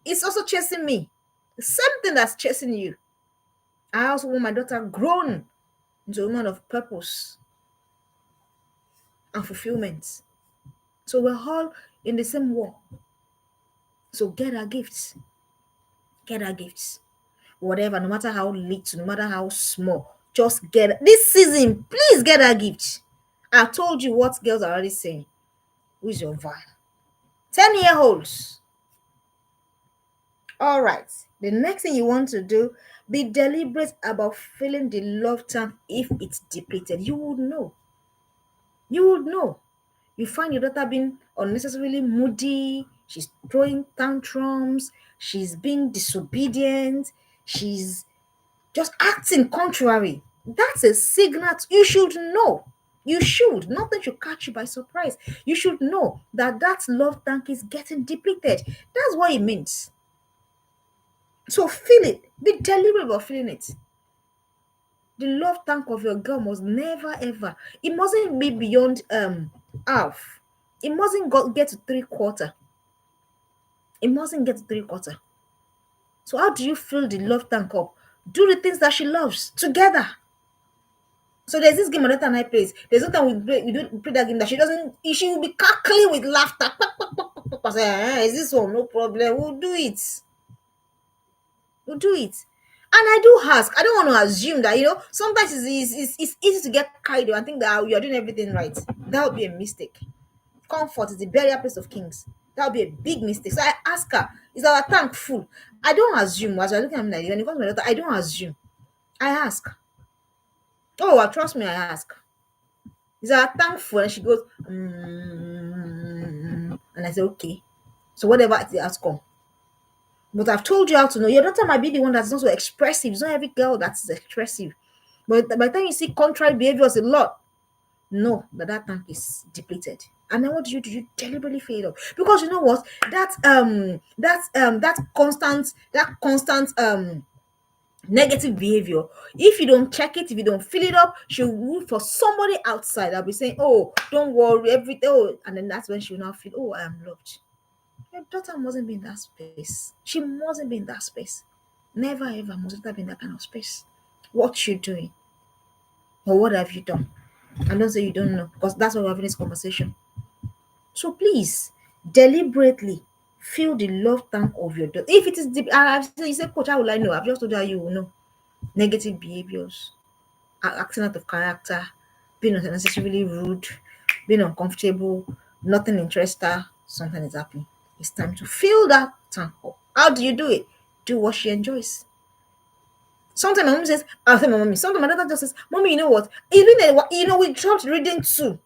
it's also chasing me. The same thing that's chasing you. I also want my daughter grown into a woman of purpose and fulfillment. So we're all in the same war. So get her gifts. Get her gifts. Whatever, no matter how little, no matter how small, just get this season. Please get her gifts. I told you what girls are already saying. Who's your vibe? 10-year-olds. All right. The next thing you want to do, be deliberate about filling the love tank if it's depleted. You would know. You find your daughter being unnecessarily moody, she's throwing tantrums, she's being disobedient, she's just acting contrary. That's a signal. You should know. You should. Nothing should catch you by surprise. You should know that that love tank is getting depleted. That's what it means. So feel it. Be deliberate about feeling it. The love tank of your girl must never ever. It mustn't be beyond half. It mustn't get to three quarter. It mustn't get to three quarter. So how do you fill the love tank up? Do the things that she loves together. So there's this game my daughter and I plays. There's no time we play that game that she doesn't. She will be cackling with laughter. I say, is this one no problem? We'll do it. We'll do it. And I do ask. I don't want to assume that sometimes it's easy to get carried away and think that you're doing everything right. That would be a mistake. Comfort is the burial place of kings. That would be a big mistake. So I ask her, is our tank full? I don't assume. As I look at me like when it comes to my daughter, I don't assume. I ask. Oh, trust me, I ask. Is our tank full? And she goes, and I say, okay. So whatever is the outcome. But I've told you how to know. Your daughter might be the one that's not so expressive. It's not every girl that's expressive. But by the time you see contrary behaviors a lot, know that that tank is depleted. And then what do? You deliberately fill it up? Because you know what? That constant negative behavior, if you don't check it, if you don't fill it up, she'll look for somebody outside that'll be saying, oh, don't worry, everything. Oh, and then that's when she'll now feel, oh, I am loved. Your daughter mustn't be in that space. She mustn't be in that space. Never ever must have been in that kind of space. What you doing? Or what have you done? And don't say you don't know, because that's why we're having this conversation. So please, deliberately fill the love tank of your daughter. If it is deep, and you say, Coach, how will I know? I've just told you how you will know. Negative behaviors, acting out of character, being unnecessarily rude, being uncomfortable, nothing interests her, something is happening. It's time to fill that tank up. How do you do it? Do what she enjoys. Sometimes my mom says, I'll say my mommy. Sometimes my daughter just says, Mommy, you know what? We dropped reading too.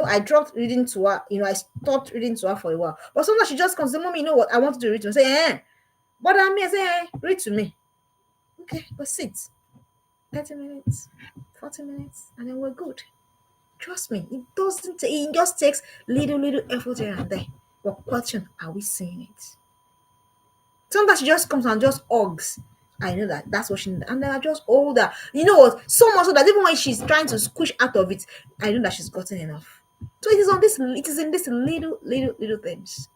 I dropped reading to her. I stopped reading to her for a while. But sometimes she just comes and say, Mommy, you know what? I want to read to me. I say, But I say, read to me. Okay, but sit. 30 minutes, 40 minutes, and then we're good. Trust me, it just takes little effort here and there. But question, are we seeing it? Sometimes she just comes and just hugs. I know that's what she needs. And then I just hold her. You know what? So much so that even when she's trying to squish out of it, I know that she's gotten enough. So it is in this little things.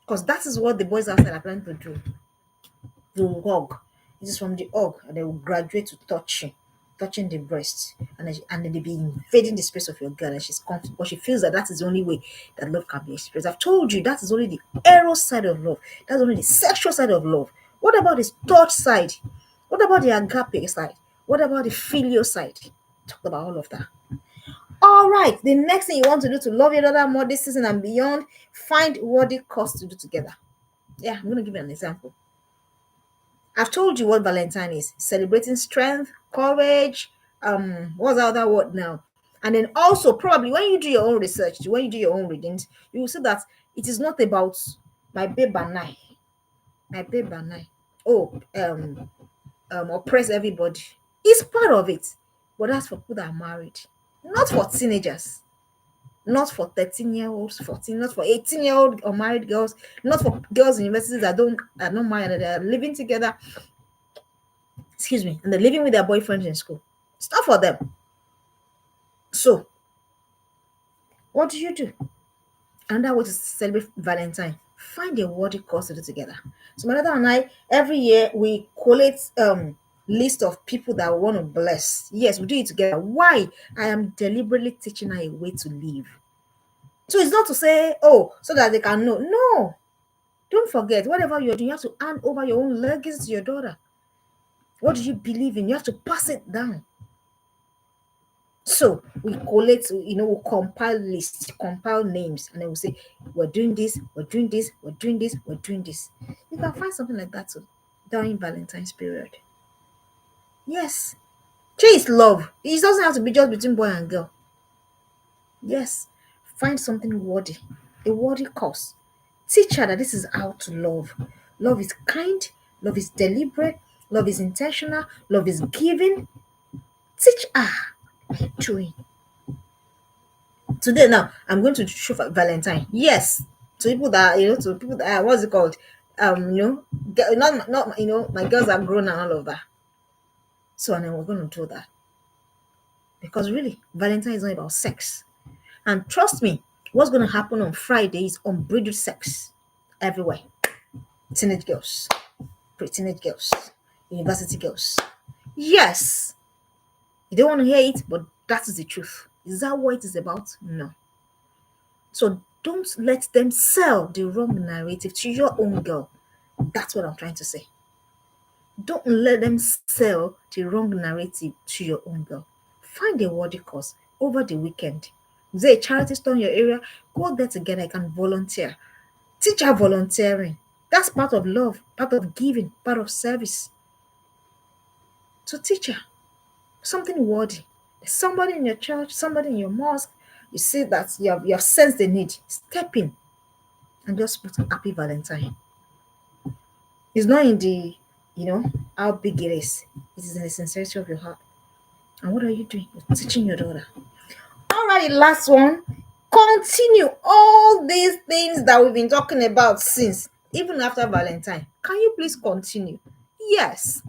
Because that is what the boys outside are planning to do. They will hug. It is from the hug, and they will graduate to touching the breast, and then they be invading the space of your girl, and she's comfortable. But she feels that is the only way that love can be expressed. I've told you that is only the eros side of love. That's only the sexual side of love. What about the touch side? What about the agape side? What about the filial side? Talk about all of that. All right. The next thing you want to do to love your daughter more this season and beyond, find what it costs to do together. Yeah, I'm going to give you an example. I've told you what Valentine is. Celebrating strength, courage, what's the other word now? And then also probably when you do your own research, when you do your own readings, you will see that it is not about my babe and I. My babe and I. Oh, oppress everybody. It's part of it. But that's for people that are married. Not for teenagers. Not for 13-year-olds, 14, not for 18-year-old unmarried girls, not for girls in universities that don't are not married, that are living together. Excuse me, and they're living with their boyfriends in school. It's not for them. So, what do you do? Another way to celebrate Valentine, find a worthy cause to do together. So my daughter and I, every year we collate list of people that we want to bless. Yes, we do it together. Why? I am deliberately teaching her a way to live. So it's not to say, oh, so that they can know. No. Don't forget, whatever you're doing, you have to hand over your own legacy to your daughter. What do you believe in? You have to pass it down. So we collect, we'll compile lists, compile names, and then we'll say, we're doing this, we're doing this, we're doing this, we're doing this. You can find something like that too during Valentine's period. Yes. Chase love. It doesn't have to be just between boy and girl. Yes. Find something worthy, a worthy cause. Teach her that this is how to love. Love is kind, love is deliberate, love is intentional, love is giving. Teach her by doing. Today now, I'm going to show for Valentine. Yes, to people that to people that what's it called? Not my girls are grown and all of that. So and then we're going to do that because really, Valentine is not about sex. And trust me, what's going to happen on Friday is unbridled sex everywhere. Teenage girls, pre-teenage girls, university girls. Yes, you don't want to hear it, but that is the truth. Is that what it is about? No. So don't let them sell the wrong narrative to your own girl. That's what I'm trying to say. Don't let them sell the wrong narrative to your own girl. Find a worthy cause over the weekend. Is there a charity store in your area? Go there together. I can volunteer. Teach her volunteering. That's part of love, part of giving, part of service. So teach her something worthy. There's somebody in your church, somebody in your mosque. You see that you have sensed the need. Step in and just put happy Valentine. It's not in the, how big it is. It is in the sincerity of your heart. And what are you doing? You're teaching your daughter. Alrighty, last one. Continue all these things that we've been talking about since, even after Valentine. Can you please continue? Yes.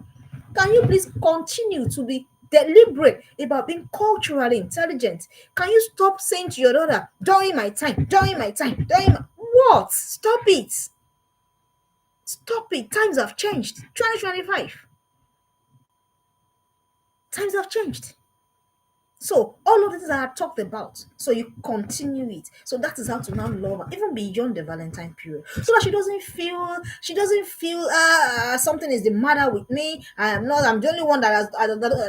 Can you please continue to be deliberate about being culturally intelligent? Can you stop saying to your daughter, during my time, during my time, during my... What? Stop it. Stop it. Times have changed. 2025. Times have changed. So all of the things that I talked about, so you continue it. So that is how to now love her, even beyond the Valentine period, so that she doesn't feel something is the matter with me. I'm the only one that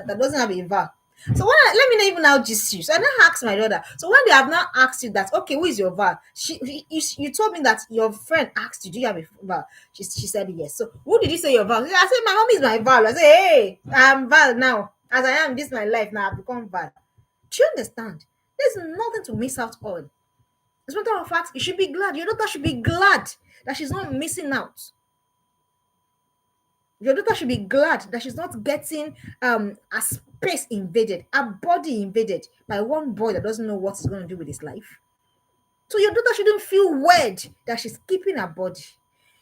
doesn't have a vow. So let me not even now gist you. So I now ask my daughter. So when they have now asked you that, okay, who is your vow? You told me that your friend asked you, do you have a vow? She said yes. So who did you say your vow? I said my mom is my vow. I said, hey, I'm vow now. As I am, this is my life now. I've become vow. Do you understand? There's nothing to miss out on. As a matter of fact, you should be glad. Your daughter should be glad that she's not missing out. Your daughter should be glad that she's not getting a space invaded, a body invaded by one boy that doesn't know what he's going to do with his life. So your daughter shouldn't feel weird that she's keeping her body.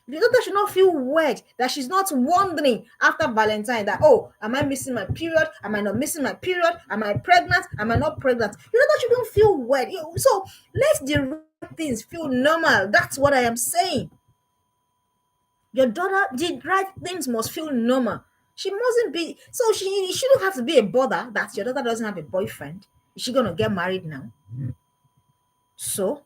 The daughter should not feel weird that she's not wondering after Valentine that, oh, am I missing my period? Am I not missing my period? Am I pregnant? Am I not pregnant? Your daughter shouldn't feel weird. So let the right things feel normal. That's what I am saying. Your daughter, the right things must feel normal. She mustn't be, so she shouldn't have to be a bother that your daughter doesn't have a boyfriend. Is she going to get married now? So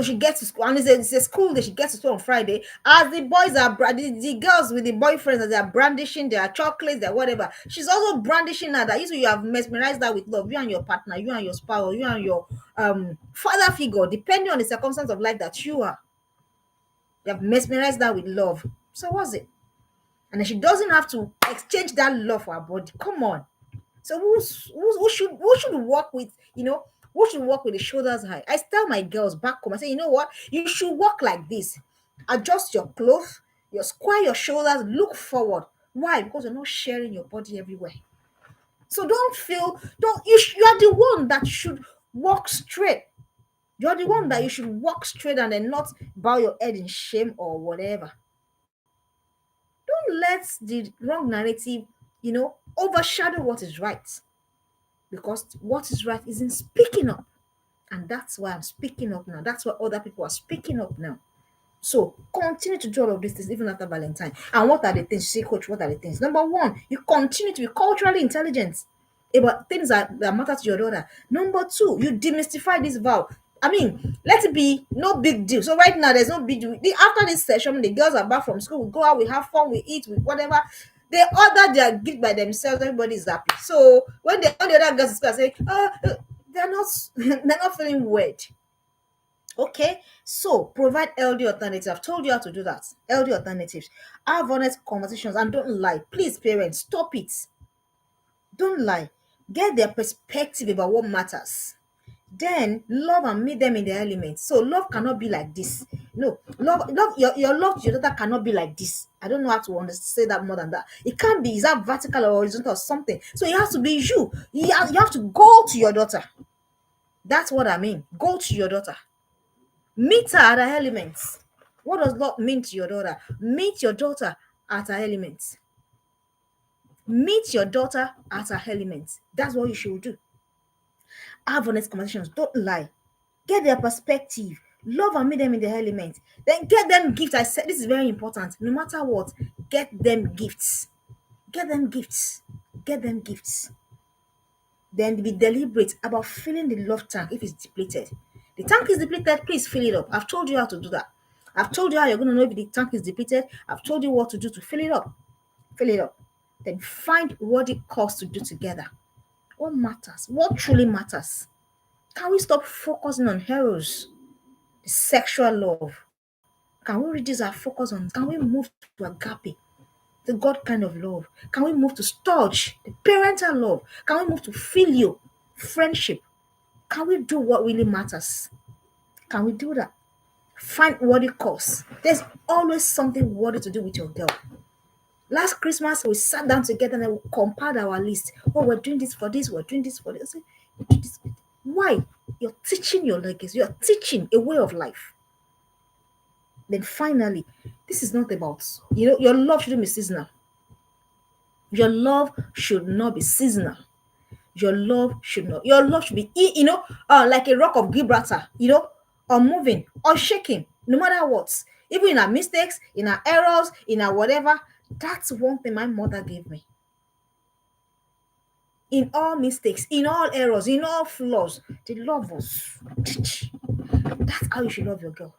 she gets to school, and it's a school day. She gets to school on Friday. As the boys are, the girls with the boyfriends, as they are brandishing their chocolates, their whatever, she's also brandishing her that you have mesmerized her with love. You and your partner, you and your spouse, you and your father figure, depending on the circumstance of life that you are. You have mesmerized her with love. So what's it? And then she doesn't have to exchange that love for her body. Come on. So who should work with, who should work with the shoulders high? I tell my girls back home, I say, you know what? You should walk like this. Adjust your clothes, square your shoulders, look forward. Why? Because you're not sharing your body everywhere. So you are the one that should walk straight. You're the one that you should walk straight and then not bow your head in shame or whatever. Don't let the wrong narrative, overshadow what is right. Because what is right isn't speaking up. And that's why I'm speaking up now. That's why other people are speaking up now. So continue to do all of these things even after Valentine. And what are the things? Say, coach, what are the things? Number one, you continue to be culturally intelligent about things that matter to your daughter. Number two, you demystify this vow. I mean, let it be no big deal. So right now, there's no big deal. After this session, the girls are back from school. We go out, we have fun, we eat, we whatever. They order their gift by themselves. Everybody is happy. So when the other girls school say, they're not, they're not feeling weird. Okay, so provide healthy alternatives. I've told you how to do that. Healthy alternatives. Have honest conversations and don't lie. Please, parents, stop it. Don't lie. Get their perspective about what matters. Then love and meet them in their element. So love cannot be like this. No, love your love to your daughter cannot be like this. I don't know how to say that more than that. It can't be. Is that vertical or horizontal or something? So it has to be you. You have to go to your daughter. That's what I mean. Go to your daughter. Meet her at her elements. What does love mean to your daughter? Meet your daughter at her elements. Meet your daughter at her elements. That's what you should do. Have honest conversations. Don't lie. Get their perspective. Love and meet them in their element. Then get them gifts. I said this is very important. No matter what, get them gifts. Get them gifts. Get them gifts. Then be deliberate about filling the love tank if it's depleted. The tank is depleted, please fill it up. I've told you how to do that. I've told you how you're going to know if the tank is depleted. I've told you what to do to fill it up. Fill it up. Then find what it costs to do together. What matters? What truly matters? Can we stop focusing on heroes, the sexual love? Can we reduce our focus on? Can we move to agape, the God kind of love? Can we move to storge, the parental love? Can we move to filial, friendship? Can we do what really matters? Can we do that? Find what it costs. There's always something worthy to do with your girl. Last Christmas, we sat down together and we compiled our list. Oh, we're doing this for this, we're doing this for this. Why? You're teaching your legacy, you're teaching a way of life. Then finally, this is not about, your love shouldn't be seasonal. Your love should not be seasonal. Your love should be, like a rock of Gibraltar, unmoving, unshaking, no matter what. Even in our mistakes, in our errors, in our whatever. That's one thing my mother gave me. In all mistakes, in all errors, in all flaws, the love was. That's how you should love your girl.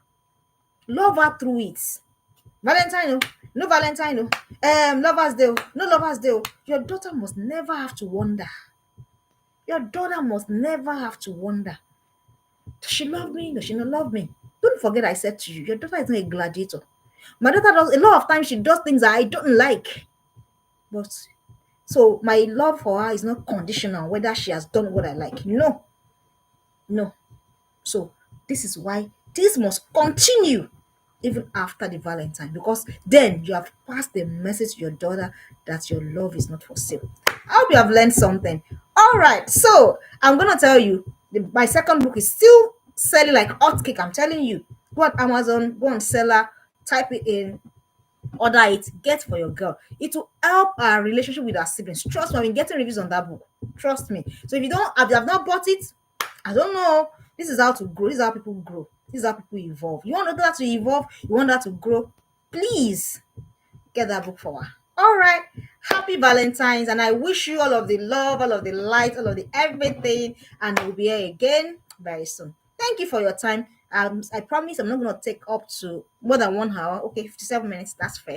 Love her through it. Valentine, oh, no Valentine, oh. Lovers Day, oh, no Lovers Day, oh. Your daughter must never have to wonder. Your daughter must never have to wonder. Does she love me? Does she not love me? Don't forget I said to you, your daughter is not a gladiator. My daughter does a lot of times she does things that I don't like. But so my love for her is not conditional whether she has done what I like. No. No. So this is why this must continue even after the Valentine, because then you have passed the message to your daughter that your love is not for sale. I hope you have learned something. All right, so I'm gonna tell you, my second book is still selling like hotcake. I'm telling you, go on Amazon, go on seller, type it in, order it, get for your girl. It will help our relationship with our siblings. Trust me, I've been getting reviews on that book. Trust me. So if you have not bought it, I don't know. This is how to grow. This is how people grow. This is how people evolve. You want that to evolve, you want that to grow, please get that book for her. All right. Happy Valentine's, and I wish you all of the love, all of the light, all of the everything, and we'll be here again very soon. Thank you for your time. I promise I'm not going to take up to more than 1 hour. Okay, 57 minutes. That's fair.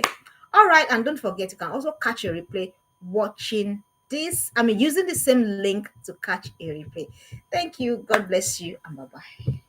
All right, and don't forget you can also catch a replay watching this. Using the same link to catch a replay. Thank you. God bless you, and bye bye.